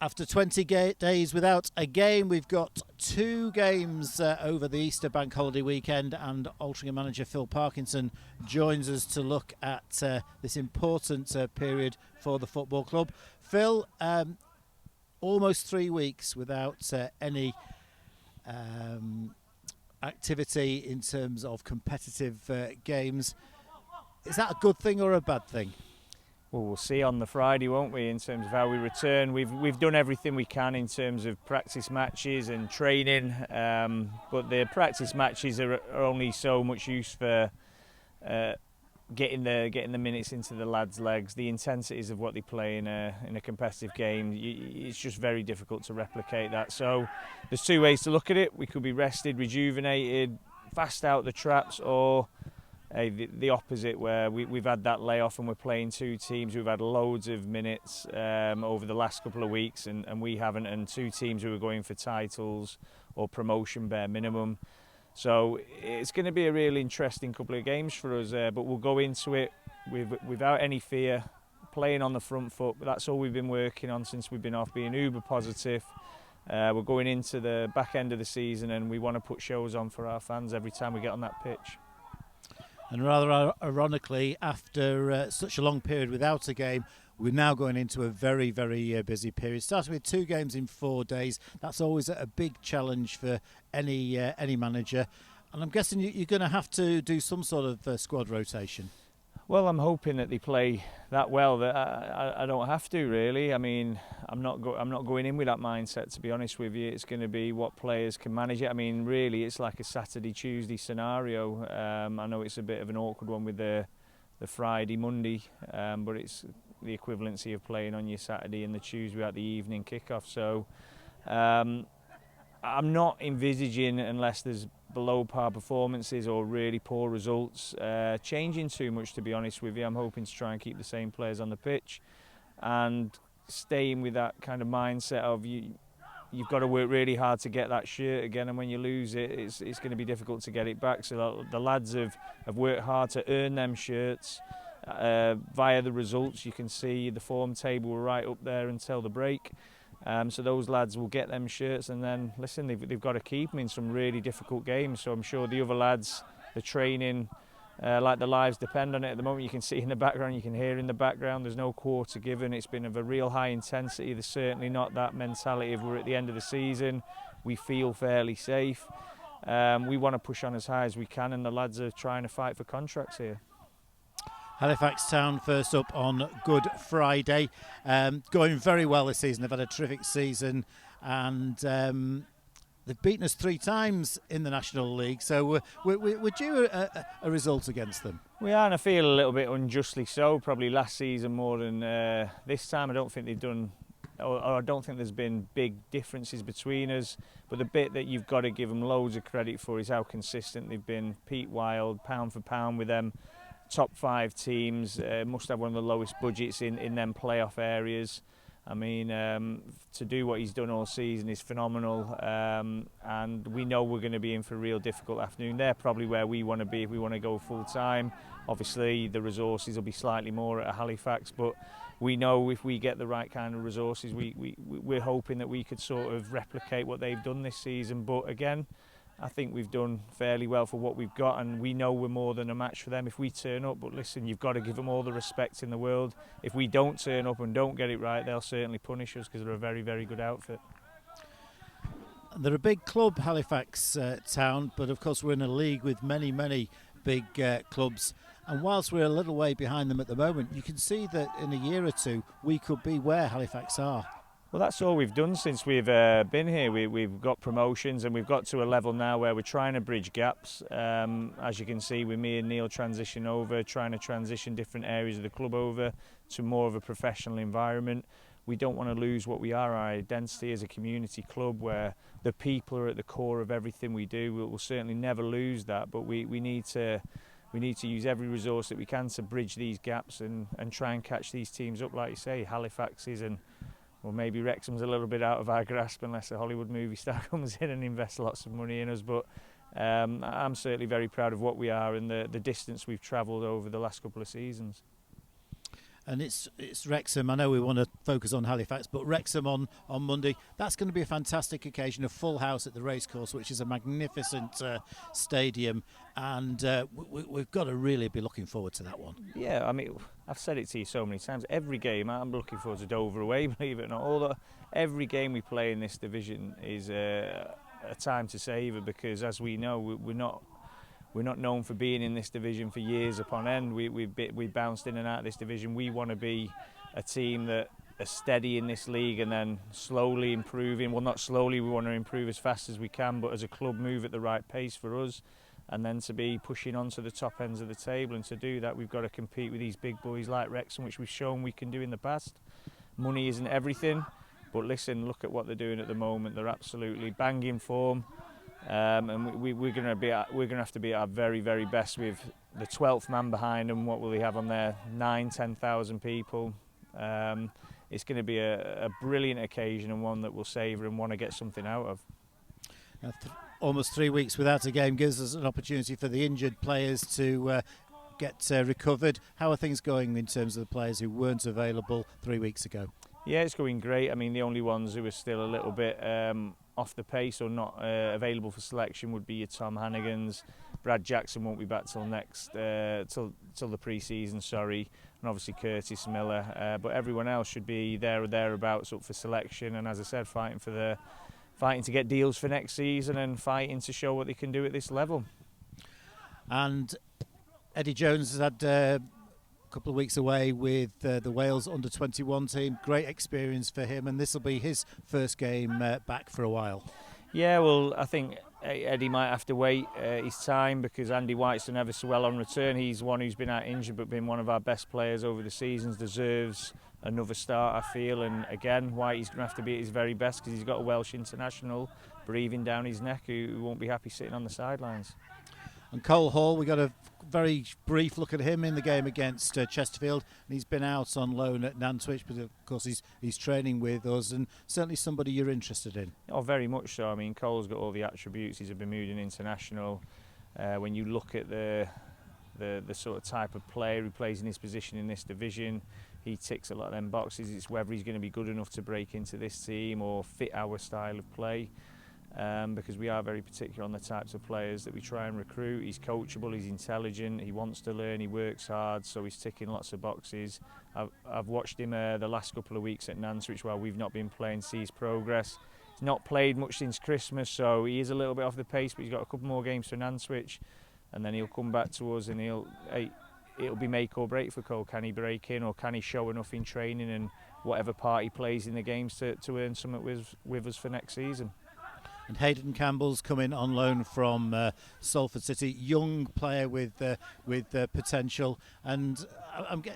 After 20 days without a game, we've got 2 games over the Easter bank holiday weekend, and Altrincham Manager Phil Parkinson joins us to look at this important period for the football club. Phil, almost 3 weeks without any activity in terms of competitive games. Is that a good thing or a bad thing? Well, we'll see on the Friday, won't we, in terms of how we return. We've done everything we can in terms of practice matches and training, but the practice matches are only so much use for getting the minutes into the lads' legs. The intensities of what they play in a competitive game, it's just very difficult to replicate that. So there's 2 ways to look at it. We could be rested, rejuvenated, fast out the traps, or the opposite, where we've had that layoff and we're playing 2 teams who've had loads of minutes over the last couple of weeks, and we haven't, and 2 teams who are going for titles or promotion bare minimum. So it's going to be a really interesting couple of games for us, but we'll go into it without any fear, playing on the front foot. That's all we've been working on since we've been off, being uber positive. We're going into the back end of the season, and we want to put shows on for our fans every time we get on that pitch. And rather ironically, after such a long period without a game, we're now going into a very, very busy period. Starting with 2 games in 4 days, that's always a big challenge for any manager. And I'm guessing you're going to have to do some sort of squad rotation. Well, I'm hoping that they play that well that I don't have to, really. I mean, I'm not going in with that mindset, to be honest with you. It's going to be what players can manage it. I mean, really, it's like a Saturday, Tuesday scenario. I know it's a bit of an awkward one with the Friday, Monday, but it's the equivalency of playing on your Saturday and the Tuesday at the evening kickoff. So I'm not envisaging, unless there's below par performances or really poor results, changing too much, to be honest with you. I'm hoping to try and keep the same players on the pitch and staying with that kind of mindset of you've got to work really hard to get that shirt again, and when you lose it, it's going to be difficult to get it back. So the lads have worked hard to earn them shirts via the results. You can see the form table were right up there until the break. So those lads will get them shirts, and then listen, they've got to keep them in some really difficult games. So I'm sure the other lads, the training, like their lives depend on it at the moment. You can see in the background, you can hear in the background, there's no quarter given. It's been of a real high intensity. There's certainly not that mentality of we're at the end of the season, we feel fairly safe. We want to push on as high as we can, and the lads are trying to fight for contracts here. Halifax Town first up on Good Friday. Going very well this season. They've had a terrific season, and they've beaten us 3 times in the National League, so we're due a result against them. We are, and I feel a little bit unjustly so. Probably last season more than this time. I don't think they've done, or I don't think there's been big differences between us, but the bit that you've got to give them loads of credit for is how consistent they've been. Pete Wild, pound for pound with them. Top 5 teams, must have one of the lowest budgets in them playoff areas. I mean, to do what he's done all season is phenomenal, and we know we're going to be in for a real difficult afternoon. They're probably where we want to be if we want to go full time. Obviously, the resources will be slightly more at Halifax, but we know if we get the right kind of resources, we're hoping that we could sort of replicate what they've done this season. But again, I think we've done fairly well for what we've got, and we know we're more than a match for them if we turn up. But listen, you've got to give them all the respect in the world. If we don't turn up and don't get it right, they'll certainly punish us, because they're a very, very good outfit. They're a big club, Halifax Town, but of course we're in a league with many, many big clubs. And whilst we're a little way behind them at the moment, you can see that in a year or 2 we could be where Halifax are. Well, that's all we've done since we've been here. We've got promotions, and we've got to a level now where we're trying to bridge gaps. As you can see, with me and Neil transition over, trying to transition different areas of the club over to more of a professional environment. We don't want to lose what we are, our identity as a community club, where the people are at the core of everything we do. We'll certainly never lose that, but we need to use every resource that we can to bridge these gaps and try and catch these teams up, like you say, Halifax's and. Well, maybe Wrexham's a little bit out of our grasp unless a Hollywood movie star comes in and invests lots of money in us. But I'm certainly very proud of what we are and the distance we've travelled over the last couple of seasons. And it's Wrexham. I know we want to focus on Halifax, but Wrexham on Monday. That's going to be a fantastic occasion, a full house at the racecourse, which is a magnificent stadium, and we've got to really be looking forward to that one. Yeah, I mean, I've said it to you so many times. Every game, I'm looking forward to Dover away, believe it or not. Every game we play in this division is a time to savour, because as we know, we're not known for being in this division for years upon end. We bounced in and out of this division. We want to be a team that are steady in this league and then slowly improving. Well, not slowly, we want to improve as fast as we can, but as a club move at the right pace for us, and then to be pushing on to the top ends of the table. And to do that, we've got to compete with these big boys like Wrexham, which we've shown we can do in the past. Money isn't everything, but listen, look at what they're doing at the moment. They're absolutely banging form. And we're going to have to be at our very, very best with the 12th man behind them. What will they have on there? 10,000 people. It's going to be a brilliant occasion, and one that we'll savour and want to get something out of. Almost 3 weeks without a game gives us an opportunity for the injured players to get recovered. How are things going in terms of the players who weren't available 3 weeks ago? Yeah, it's going great. I mean, the only ones who are still a little bit off the pace or not available for selection would be your Tom Hannigans. Brad Jackson won't be back till the pre-season, and obviously Curtis Miller. But everyone else should be there or thereabouts up for selection, and as I said, fighting to get deals for next season and fighting to show what they can do at this level. And Eddie Jones has had a couple of weeks away with the Wales under-21 team. Great experience for him, and this will be his first game back for a while. Yeah, well, I think Eddie might have to wait his time, because Andy White's done ever so well on return. He's one who's been out injured but been one of our best players over the seasons, deserves another start, I feel. And again, Whitey's going to have to be at his very best, because he's got a Welsh international breathing down his neck who won't be happy sitting on the sidelines. And Cole Hall, we got a very brief look at him in the game against Chesterfield, and he's been out on loan at Nantwich, but of course he's training with us, and certainly somebody you're interested in. Oh, very much so. I mean, Cole's got all the attributes. He's a Bermudian international. When you look at the sort of type of player who plays in his position in this division, he ticks a lot of them boxes. It's whether he's going to be good enough to break into this team or fit our style of play. Because we are very particular on the types of players that we try and recruit. He's coachable, he's intelligent, he wants to learn, he works hard, so he's ticking lots of boxes. I've watched him the last couple of weeks at Nantwich while we've not been playing, see his progress. He's not played much since Christmas, so he is a little bit off the pace, but he's got a couple more games for Nantwich, and then he'll come back to us, and it'll be make or break for Cole. Can he break in, or can he show enough in training and whatever part he plays in the games to earn something with us for next season? And Hayden Campbell's coming on loan from Salford City, young player with potential, and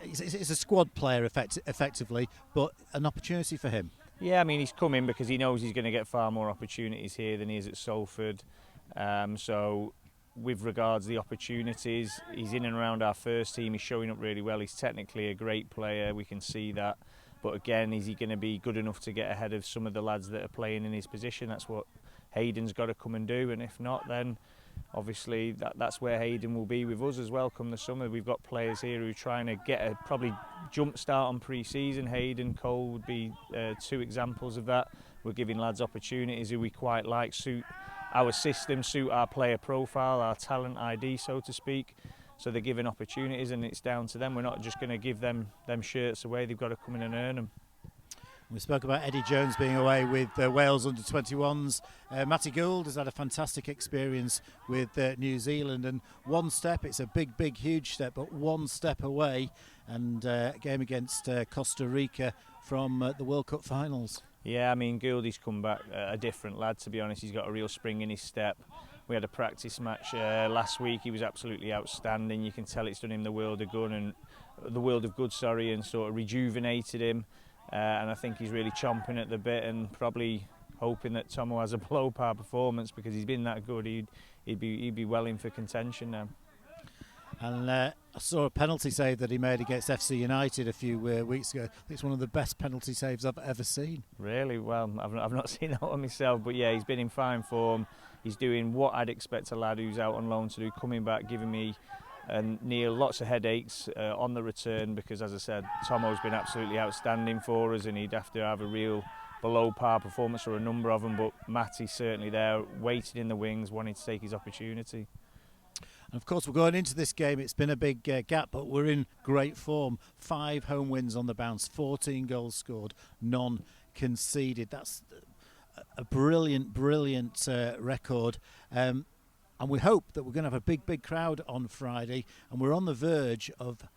it's a squad player effectively, but an opportunity for him. Yeah, I mean, he's coming because he knows he's going to get far more opportunities here than he is at Salford. So with regards to the opportunities, he's in and around our first team, he's showing up really well, he's technically a great player, we can see that. But again, is he going to be good enough to get ahead of some of the lads that are playing in his position? That's what Hayden's got to come and do, and if not, then obviously that's where Hayden will be with us as well come the summer. We've got players here who are trying to get a probably jump start on pre-season. Hayden, Cole would be two examples of that. We're giving lads opportunities who we quite like, suit our system, suit our player profile, our talent ID, so to speak. So they're given opportunities, and it's down to them. We're not just going to give them shirts away. They've got to come in and earn them. We spoke about Eddie Jones being away with Wales under-21s. Matty Gould has had a fantastic experience with New Zealand, and one step, it's a big, huge step, but one step away, and a game against Costa Rica from the World Cup finals. Yeah, I mean, Gouldy's come back a different lad, to be honest. He's got a real spring in his step. We had a practice match last week. He was absolutely outstanding. You can tell it's done him the world of good, and sort of rejuvenated him. And I think he's really chomping at the bit, and probably hoping that Tomo has a blow-par performance, because he's been that good. He'd be well in for contention now. And I saw a penalty save that he made against FC United a few weeks ago. It's one of the best penalty saves I've ever seen. Really? Well, I've not seen that one myself, but yeah, he's been in fine form. He's doing what I'd expect a lad who's out on loan to do, coming back, giving me And Neil, lots of headaches on the return because, as I said, Tomo's been absolutely outstanding for us, and he'd have to have a real below par performance or a number of them, but Matty's certainly there, waiting in the wings, wanting to take his opportunity. And of course, we're going into this game. It's been a big gap, but we're in great form. 5 home wins on the bounce, 14 goals scored, none conceded. That's a brilliant record. And we hope that we're going to have a big crowd on Friday, and we're on the verge of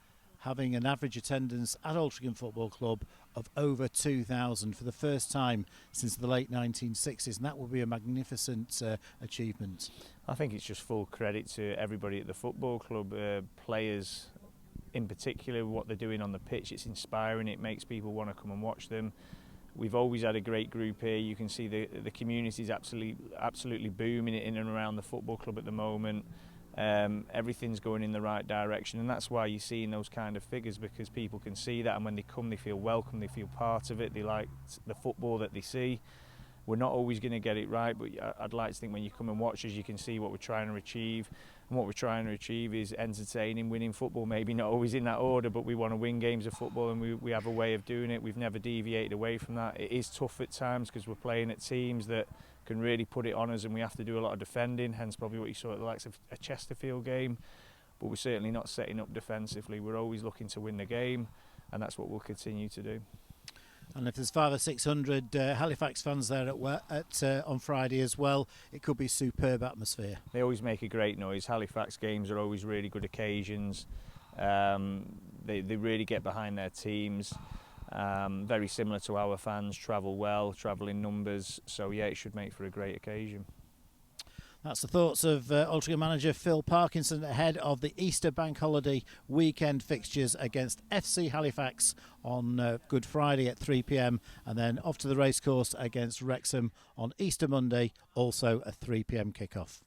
having an average attendance at Altrincham Football Club of over 2,000 for the first time since the late 1960s, and that will be a magnificent achievement. I think it's just full credit to everybody at the football club, players in particular, what they're doing on the pitch. It's inspiring, it makes people want to come and watch them. We've always had a great group here. You can see the community's absolutely booming in and around the football club at the moment. Everything's going in the right direction, and that's why you're seeing those kind of figures, because people can see that, and when they come they feel welcome, they feel part of it, they like the football that they see. We're not always going to get it right, but I'd like to think when you come and watch us you can see what we're trying to achieve, and what we're trying to achieve is entertaining, winning football, maybe not always in that order, but we want to win games of football, and we have a way of doing it. We've never deviated away from that. It is tough at times because we're playing at teams that can really put it on us, and we have to do a lot of defending, hence probably what you saw at the likes of a Chesterfield game, but we're certainly not setting up defensively. We're always looking to win the game, and that's what we'll continue to do. And if there's 500 or 600 Halifax fans there on Friday as well, it could be a superb atmosphere. They always make a great noise. Halifax games are always really good occasions. They really get behind their teams. Very similar to our fans, travel well, travel in numbers, so yeah, it should make for a great occasion. That's the thoughts of Altrincham manager Phil Parkinson ahead of the Easter bank holiday weekend fixtures against FC Halifax on Good Friday at 3 p.m, and then off to the racecourse against Wrexham on Easter Monday, also a 3 p.m kickoff.